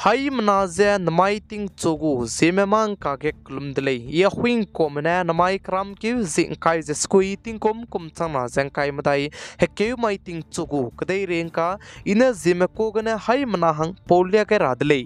hai mna ze namai ting chogu zeme mang ka ge klum dele ya huing kom na namai kram ki zing kai ze skui ting kom chang na zeng kai madai he ke mai ting chogu kadai reng ka ina zeme ko gane hai mna hang polya ke radle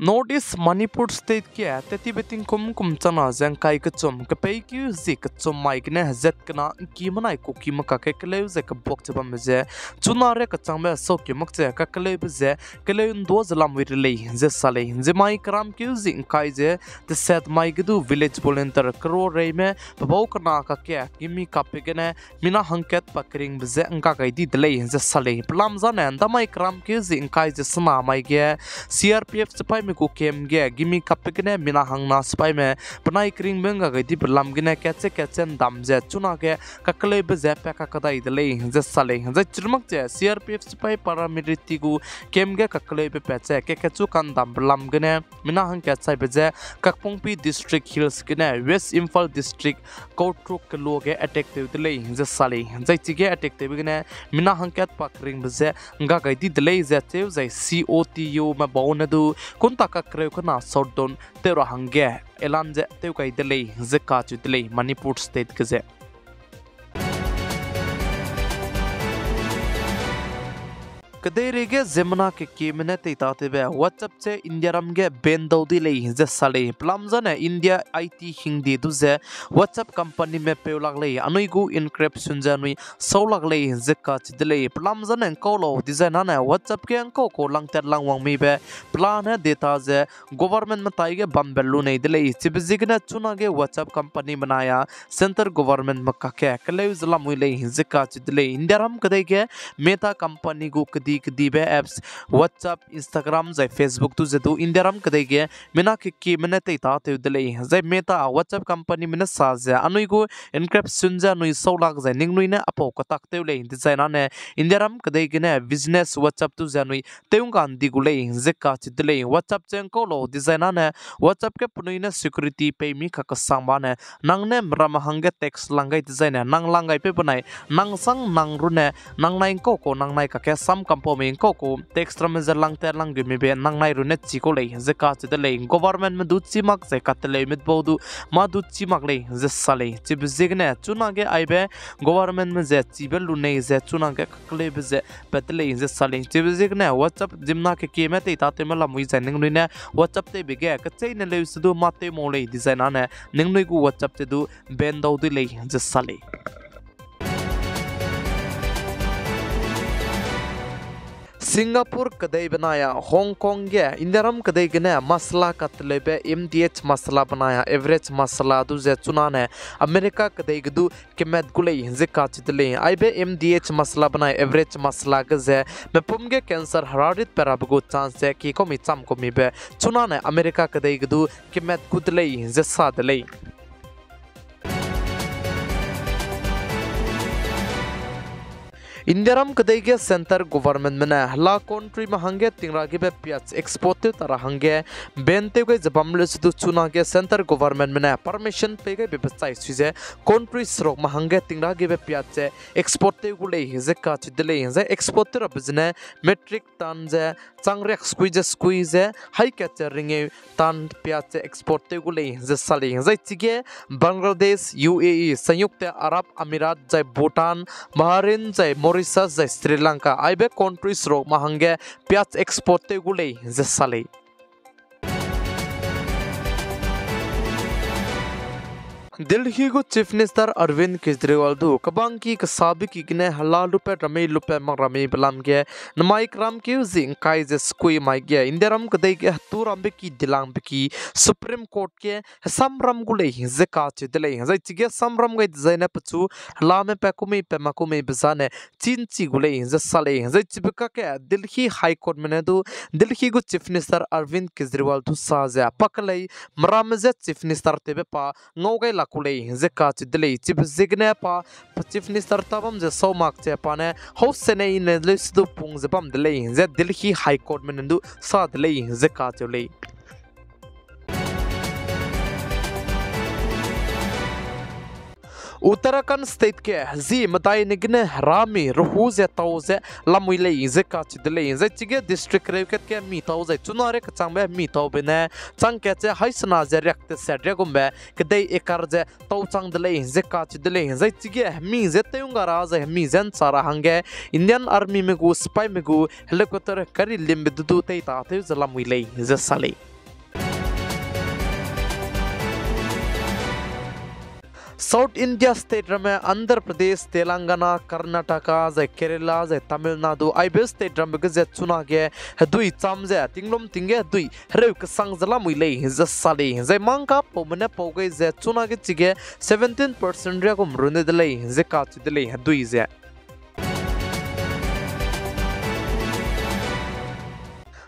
Northeast Manipur state ke teti beting kum chana jang kai ka chom ka pei ki zi ka chom mai ne zet kana ki manai ko ki ma ka ke kle ze ka bok chaba me je chuna re ka chang me so ki mak che ka kle be je kle un do zalam wi le je sale je mai kram ki zi kai je the set mai gdu village volunteer kro re me bau kana ka ke gimi ka pe ne mina hanket pakring be je angka kai di dele je sale plam za ne da mai kram ki zi kai je sna mai ge CRPF spai me को केम गे gimme कपकने मिना हंगना spy में बनाई क्रिंग बेंगा गदी बलम गिने cache keychain दम जे चुना के ककले बजे पे का कदा इदले जे साले जे चिरमक जे CRPF स्पाई पैरामिलिट्री को केम गे ककले पे पेचे के केचु कान दम बलम गिने मिना हंग कैचे बजे ककपोंगपी डिस्ट्रिक्ट हिल्स गिने वेस्ट इम्फाल डिस्ट्रिक्ट कोट्रुक के लोगे अटैक ते इदले जे साले जे चिगे अटैक ते गिने मिना हंग कैत पकरिंग बजे गा गदी दले जे ते जे COTU में बाउनदु कुन का क्रेव कना सौडोन तेरो हंगे एलान जे तेव kai delay जे काचु delay मणिपुर स्टेट के जे कदेरे के जमुना के केमने ते ताते बे व्हाट्सएप से इंडिया रम के बेन दौदी ले जे साले प्लमजा ने इंडिया IT हिंदी दुजे व्हाट्सएप कंपनी में पे लागले अनुइगु इनक्रिप्शन जनुई सौ लागले जे काच दिले प्लमजा ने कोलो डिजाइन ने व्हाट्सएप के अंको को लंगतर लंगवांग मी बे प्लान है डेटा जे गवर्नमेंट में ताइगे बम बेलु नहीं दिले चिबजिग ने चुना के व्हाट्सएप कंपनी बनाया सेंटर गवर्नमेंट में काके कले जला मुइले जे काच दिले इंडिया रम कदे के मेटा कंपनी गु कदी एप्स व्हाट्सएप इंस्टाग्राम जै फेसबुक तु जदु इंडियाराम कदेगे मिना के मने ते ता ते दले जै मेटा व्हाट्सएप कंपनी मिने साजे अनुइगु एनक्रिप्शन जा नुइ 100 लाख जै निंगनुइ ने अपो कताक ते ले डिजाइन ने इंडियाराम कदेगे ने बिजनेस व्हाट्सएप तु जानुइ तेउंगा दिगुले जे का चिदले व्हाट्सएप चें को लो डिजाइन ने व्हाट्सएप के पुनुइ ने सिक्योरिटी पे मी खक सांबा ने नंगने मरम हंगे टेक्स्ट लंगाई डिजाइन नंग लंगाई पे बनाई नंग संग नंग रुने नंग नाइ को नंग नाइ का के सम पोमें को टेक्स्ट में जरलांग तेरलांग गिमी बे नंगनाई रुने चिको ले जे का चिदले गवर्नमेंट में दूची मक जे कतले मित बोदु मा दूची मक ले जे साले चिब जिगने चुना के आइबे गवर्नमेंट में जे चिबल रुने जे चुना के कले बे जे पतले जे साले चिब जिगने व्हाट्सएप जिमना के केमे ते ताते मला मुइ जे निंग ने व्हाट्सएप ते बिगे कचै ने ले सुदु माते मोले डिजाइन ने निंग नुइ गु व्हाट्सएप ते दु बेन दौदि ले जे साले सिंगापुर कदई बनाया हांगकांग के इंदिराम कदई गने मसला कतले पे MDH मसला बनाया एवरेज मसला दुजे चुना ने अमेरिका कदई गदु केमेत गुले जे काचितले आइबे MDH मसला बनाया एवरेज मसला गजे में पुमगे कैंसर हरारित पेराबगु चांस है कि कोमी चम कोमी बे चुना ने अमेरिका कदई गदु केमेत गुदले जे सादले इंडियाराम कदेगे सेंटर गवर्नमेंट में हला कंट्री में हंगे तिंगरा के प्याज एक्सपोर्ट तरह हंगे बेनते के जबमले सुदु चुना के सेंटर गवर्नमेंट में परमिशन पे के बेबसाइट सुजे कंट्री स्रोक में हंगे तिंगरा के प्याज एक्सपोर्ट गुले जे का चिदले जे एक्सपोर्ट र बिजने मेट्रिक टन जे चांगरे स्क्वीज हाई कैचर रिंगे टन प्याज एक्सपोर्ट गुले जे साले जे चिगे बांग्लादेश UAE संयुक्त अरब अमीरात जे भूटान बहरीन जे मॉरिशस जै श्रीलंका आइबे कंट्रीज रो महंगे प्याज एक्सपोर्ट गुले जे साले दिल्ली को चीफ मिनिस्टर अरविंद केजरीवाल दु कबांग की कसाबी की गने हलाल रुपए रमे रुपए मग रमे बलाम के नमाई क्राम के जिंग काय जे स्कुई माई के इंदिराम कदई के तुरम की दिलांग की सुप्रीम कोर्ट के समरम गुले जे का चिदले जे चिगे समरम गई जैने पछु लामे पेकुमी पेमकुमी बजाने चिनची गुले जे साले जे चिबका के दिल्ली हाई कोर्ट में दु दिल्ली को चीफ मिनिस्टर अरविंद केजरीवाल दु साजा पकले मराम जे चीफ मिनिस्टर तेबे पा नोगे कुले जे का चिदले चिब जिगने पा चीफ मिनिस्टर तबम जे सौ मार्क चे पाने हाउस से ने इन लिस्ट दु पुंग जे बम दले जे दिल्ली हाई कोर्ट में नंदु सा दले जे का चले Uttarakhand state ke Zeme tai nigne rami ruhu ze tau ze lamui le ze ka chi de le ze chige district reuket ke mi tau ze chunare ka changbe mi tau bene chang ke che haisna ze react se regumbe ke dei ekar ze tau chang de le ze ka chi de le ze chige mi ze teunga ra ze mi zen sara hange Indian army me gu spy me gu helicopter kari limbe du te ta te ze lamui le ze sale South India state rame Andhra Pradesh, Telangana, Karnataka, zai Kerala, zai Tamil Nadu, Ahuibe state rame ge chuna ge dui cham ze tinglom tinge dui reu ke sang zala muile ze sale zai mangka pomne poge ze chuna ge chige 17% re gum rune dele ze ka chi dele dui ze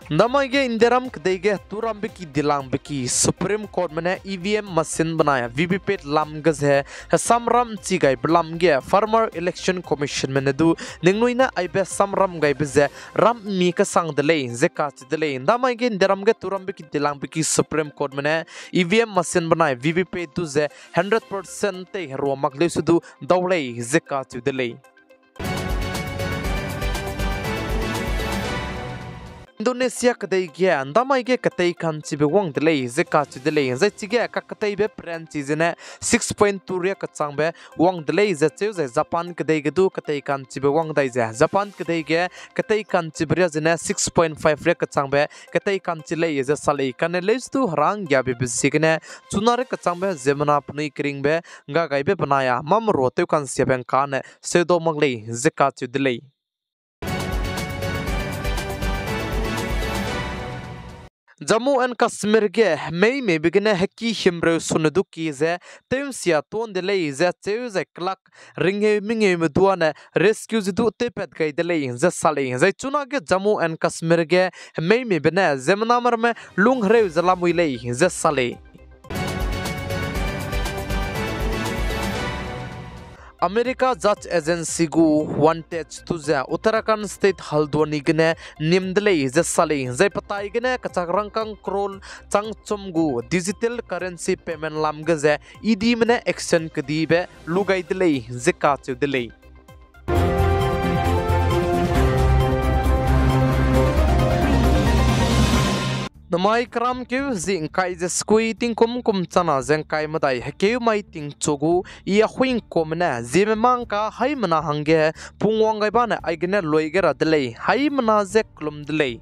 Namaige Indiaram kdeige turam biki dilang biki Supreme Court mane EVM machine बनाया VVPAT lamgaz है samram chigai blam ge Farmer Election Commission mane du ningnoina aibe samram gai beze ram mi ka sang dele ze ka dele namaige Indiaram ge turam biki dilang biki Supreme Court mane EVM machine बनाया VVPAT du ze 100% te ro makle sudu dawle ze ka dele Indonesia kadai gya andamai ge katai kan chibe wang delay ze ka chi delay ze chige ka katai be pran chi zene 6.2 re ka changbe wang delay ze cheu ze Japan kadai ge du katai kan chibe wang dai ze Japan kadai ge katai kan chibre zene 6.5 re ka changbe katai kan chi lei ze salai kan leis tu rang gya be bisikne chunare ka changbe zemna pnui kring be nga gai be banaya mam ro te kan se ben kan se do manglei ze ka chi delay Jammu and Kashmir ge mei me begine heki himre sunadu ki ze temsia ton de lei ze cheu ze klak ringhe minghe me duane rescue du te pet gai de lei ze sale ze chuna ge Jammu and Kashmir ge mei me bene zemna mar me lung hre ze lamui lei ze sale America Judge Agency gu wanted to the Uttarakhand state Haldwani gne nimdle ze sale ze patai gne kachakrang kang krol changchom gu digital currency payment lam ge idi mne action kdi be lugai dle ze ka chu dle Namai kram keu zing kai je skui ting kum chana zeng kai madai hakeu mai ting chogu ia huing komna Zeme mangka hai mana hange pungwang gai bana aigne loigera delay hai mana ze klum delay